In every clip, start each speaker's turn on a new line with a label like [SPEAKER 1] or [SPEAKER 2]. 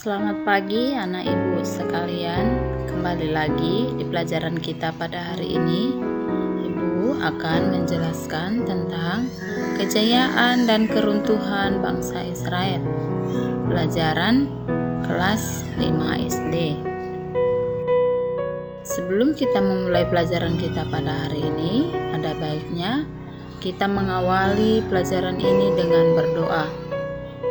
[SPEAKER 1] Selamat pagi anak ibu sekalian. Kembali lagi di pelajaran kita pada hari ini. Ibu akan menjelaskan tentang kejayaan dan keruntuhan bangsa Israel. Pelajaran kelas 5 SD. Sebelum kita memulai pelajaran kita pada hari ini, ada baiknya kita mengawali pelajaran ini dengan berdoa.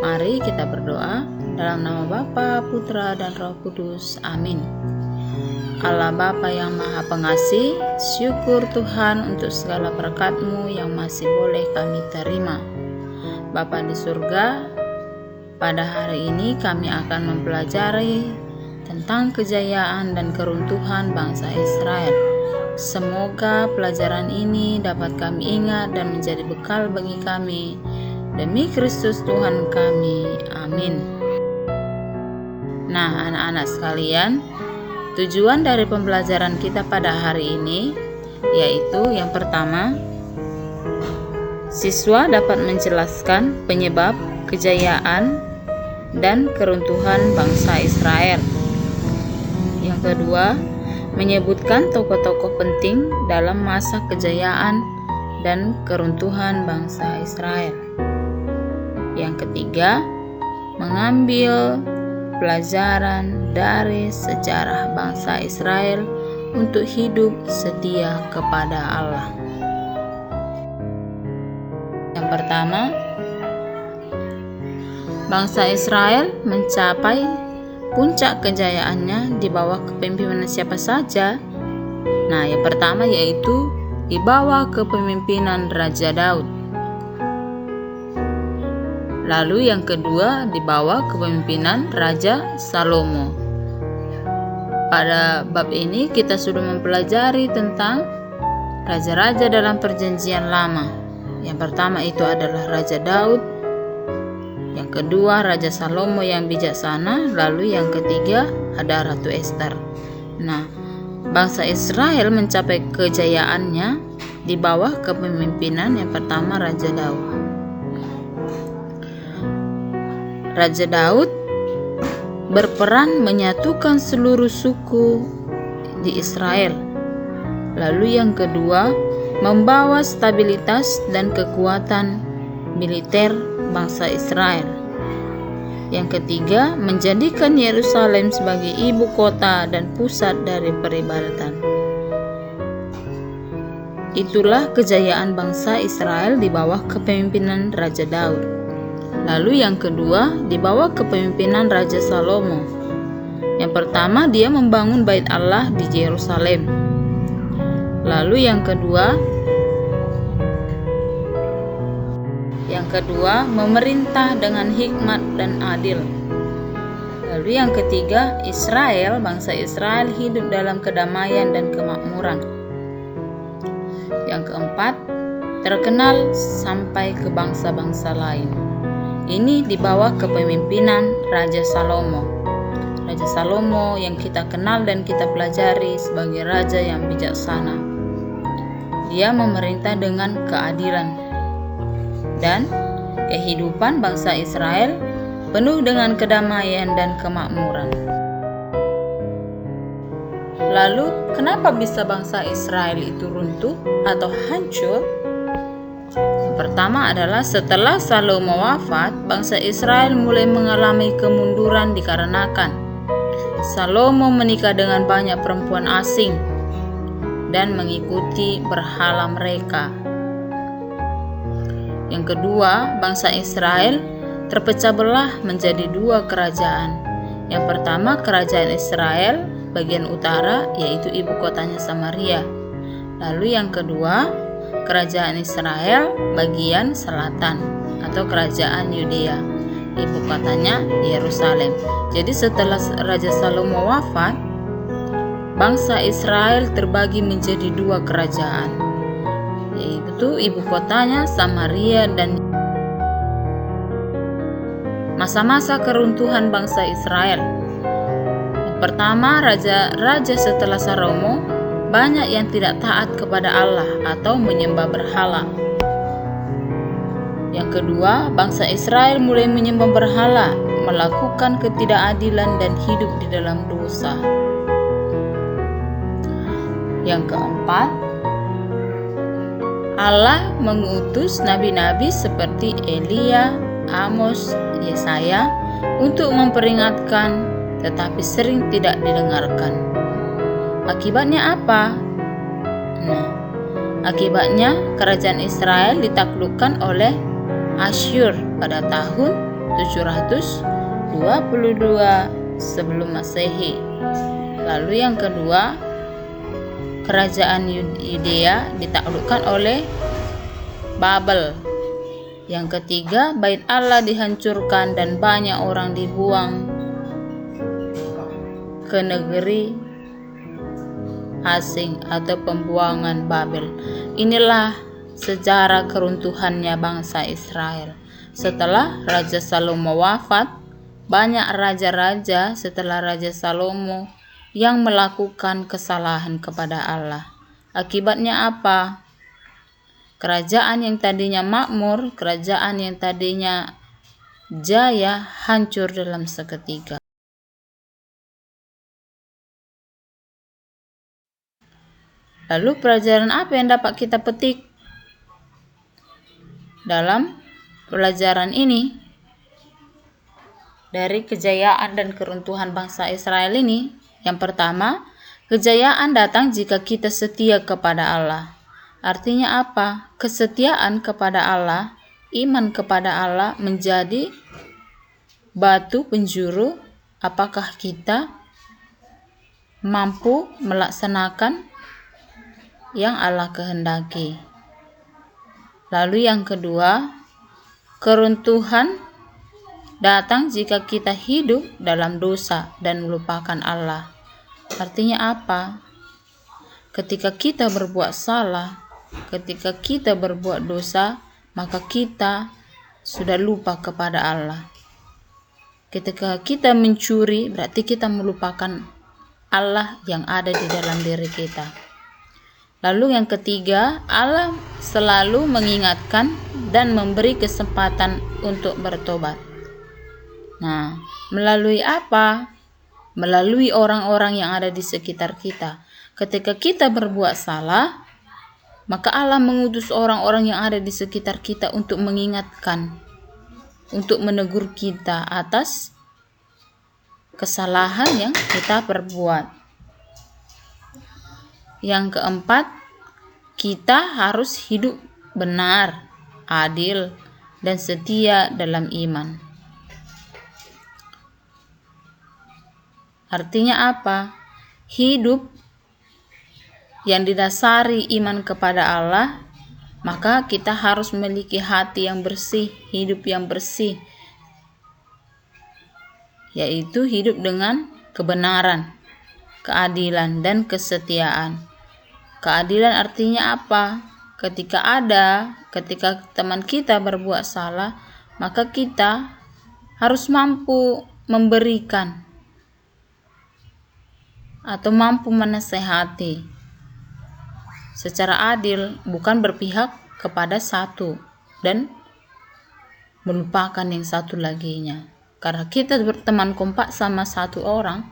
[SPEAKER 1] Mari kita berdoa. Dalam nama Bapa, Putra, dan Roh Kudus. Amin. Allah Bapa yang Maha Pengasih, syukur Tuhan untuk segala berkat-Mu yang masih boleh kami terima. Bapa di surga, pada hari ini kami akan mempelajari tentang kejayaan dan keruntuhan bangsa Israel. Semoga pelajaran ini dapat kami ingat dan menjadi bekal bagi kami. Demi Kristus Tuhan kami. Amin. Nah, anak-anak sekalian, tujuan dari pembelajaran kita pada hari ini yaitu yang pertama, siswa dapat menjelaskan penyebab kejayaan dan keruntuhan bangsa Israel. Yang kedua, menyebutkan tokoh-tokoh penting dalam masa kejayaan dan keruntuhan bangsa Israel. Yang ketiga, mengambil pelajaran dari sejarah bangsa Israel untuk hidup setia kepada Allah. Yang pertama, bangsa Israel mencapai puncak kejayaannya di bawah kepemimpinan siapa saja? Nah, yang pertama yaitu di bawah kepemimpinan Raja Daud. Lalu yang kedua di bawah kepemimpinan Raja Salomo. Pada bab ini kita sudah mempelajari tentang raja-raja dalam perjanjian lama. Yang pertama itu adalah Raja Daud. Yang kedua Raja Salomo yang bijaksana. Lalu yang ketiga ada Ratu Ester. Nah, bangsa Israel mencapai kejayaannya di bawah kepemimpinan yang pertama Raja Daud. Raja Daud berperan menyatukan seluruh suku di Israel. Lalu yang kedua, membawa stabilitas dan kekuatan militer bangsa Israel. Yang ketiga, menjadikan Yerusalem sebagai ibu kota dan pusat dari peribadatan. Itulah kejayaan bangsa Israel di bawah kepemimpinan Raja Daud. Lalu yang kedua, di bawah kepemimpinan Raja Salomo. Yang pertama, dia membangun bait Allah di Yerusalem. Lalu yang kedua, memerintah dengan hikmat dan adil. Lalu yang ketiga, bangsa Israel hidup dalam kedamaian dan kemakmuran. Yang keempat, terkenal sampai ke bangsa-bangsa lain. Ini di bawah kepemimpinan Raja Salomo. Raja Salomo yang kita kenal dan kita pelajari sebagai raja yang bijaksana. Dia memerintah dengan keadilan. Dan kehidupan bangsa Israel penuh dengan kedamaian dan kemakmuran. Lalu, kenapa bisa bangsa Israel itu runtuh atau hancur? Yang pertama adalah setelah Salomo wafat, bangsa Israel mulai mengalami kemunduran dikarenakan Salomo menikah dengan banyak perempuan asing dan mengikuti berhala mereka. Yang kedua, bangsa Israel terpecah belah menjadi dua kerajaan. Yang pertama, kerajaan Israel bagian utara, yaitu ibu kotanya Samaria. Lalu yang kedua, kerajaan Israel bagian selatan atau kerajaan Yudea, ibu kotanya Yerusalem. Jadi setelah Raja Salomo wafat, bangsa Israel terbagi menjadi dua kerajaan, yaitu ibu kotanya Samaria dan masa-masa keruntuhan bangsa Israel. Yang pertama, raja setelah Salomo banyak yang tidak taat kepada Allah atau menyembah berhala. Yang kedua, bangsa Israel mulai menyembah berhala, melakukan ketidakadilan dan hidup di dalam dosa. Yang keempat, Allah mengutus nabi-nabi seperti Elia, Amos, Yesaya untuk memperingatkan, tetapi sering tidak didengarkan. Akibatnya apa? Akibatnya kerajaan Israel ditaklukkan oleh Asyur pada tahun 722 sebelum Masehi. Lalu yang kedua, kerajaan Yudea ditaklukkan oleh Babel. Yang ketiga, bait Allah dihancurkan dan banyak orang dibuang ke negeri asing atau pembuangan Babel. Inilah sejarah keruntuhannya bangsa Israel. Setelah Raja Salomo wafat, banyak raja-raja setelah Raja Salomo yang melakukan kesalahan kepada Allah. Akibatnya apa? Kerajaan yang tadinya makmur, kerajaan yang tadinya jaya, hancur dalam seketika. Lalu pelajaran apa yang dapat kita petik dalam pelajaran ini? Dari kejayaan dan keruntuhan bangsa Israel ini, yang pertama, kejayaan datang jika kita setia kepada Allah. Artinya apa? Kesetiaan kepada Allah, iman kepada Allah menjadi batu penjuru apakah kita mampu melaksanakan yang Allah kehendaki. Lalu yang kedua, keruntuhan datang jika kita hidup dalam dosa dan melupakan Allah. Artinya apa? Ketika kita berbuat salah, ketika kita berbuat dosa, maka kita sudah lupa kepada Allah. Ketika kita mencuri, berarti kita melupakan Allah yang ada di dalam diri kita. Lalu yang ketiga, Allah selalu mengingatkan dan memberi kesempatan untuk bertobat. Nah, melalui apa? Melalui orang-orang yang ada di sekitar kita. Ketika kita berbuat salah, maka Allah mengutus orang-orang yang ada di sekitar kita untuk mengingatkan, untuk menegur kita atas kesalahan yang kita perbuat. Yang keempat, kita harus hidup benar, adil, dan setia dalam iman. Artinya apa? Hidup yang didasari iman kepada Allah, maka kita harus memiliki hati yang bersih, hidup yang bersih, yaitu hidup dengan kebenaran, keadilan, dan kesetiaan. Keadilan artinya apa? Ketika teman kita berbuat salah, maka kita harus mampu memberikan atau mampu menasehati secara adil, bukan berpihak kepada satu dan melupakan yang satu laginya. Karena kita berteman kompak sama satu orang,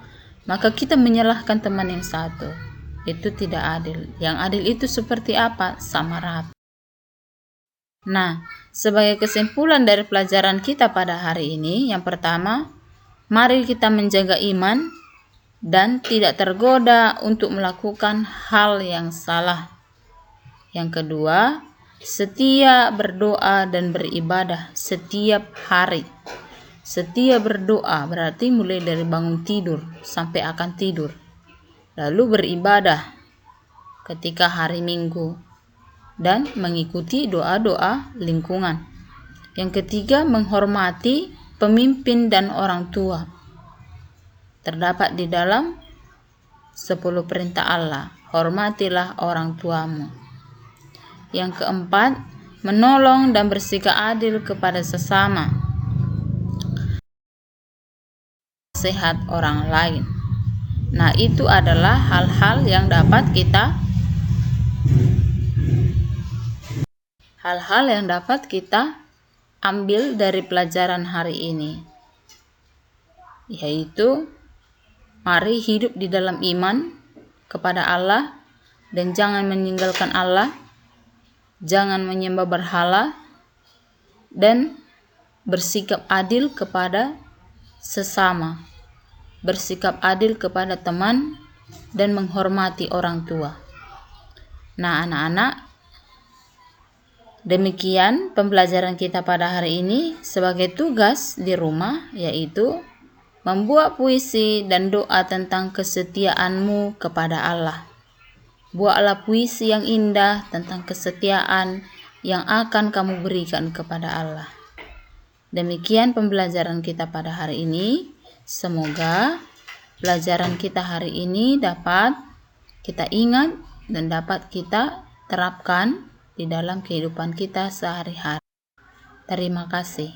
[SPEAKER 1] maka kita menyalahkan teman yang satu. Itu tidak adil. Yang adil itu seperti apa? Sama rata. Nah, sebagai kesimpulan dari pelajaran kita pada hari ini, yang pertama, mari kita menjaga iman dan tidak tergoda untuk melakukan hal yang salah. Yang kedua, setia berdoa dan beribadah setiap hari. Setia berdoa berarti mulai dari bangun tidur sampai akan tidur. Lalu beribadah ketika hari Minggu dan mengikuti doa-doa lingkungan. Yang ketiga, menghormati pemimpin dan orang tua. Terdapat di dalam 10 perintah Allah. Hormatilah orang tuamu. Yang keempat, menolong dan bersikap adil kepada sesama. Sehat orang lain. Nah, itu adalah hal-hal yang dapat kita ambil dari pelajaran hari ini. yaitu mari hidup di dalam iman kepada Allah dan jangan meninggalkan Allah, jangan menyembah berhala, dan bersikap adil kepada sesama, bersikap adil kepada teman, dan menghormati orang tua. Nah, anak-anak, demikian pembelajaran kita pada hari ini. Sebagai tugas di rumah yaitu membuat puisi dan doa tentang kesetiaanmu kepada Allah. Buatlah puisi yang indah tentang kesetiaan yang akan kamu berikan kepada Allah. Demikian pembelajaran kita pada hari ini. Semoga pelajaran kita hari ini dapat kita ingat dan dapat kita terapkan di dalam kehidupan kita sehari-hari. Terima kasih.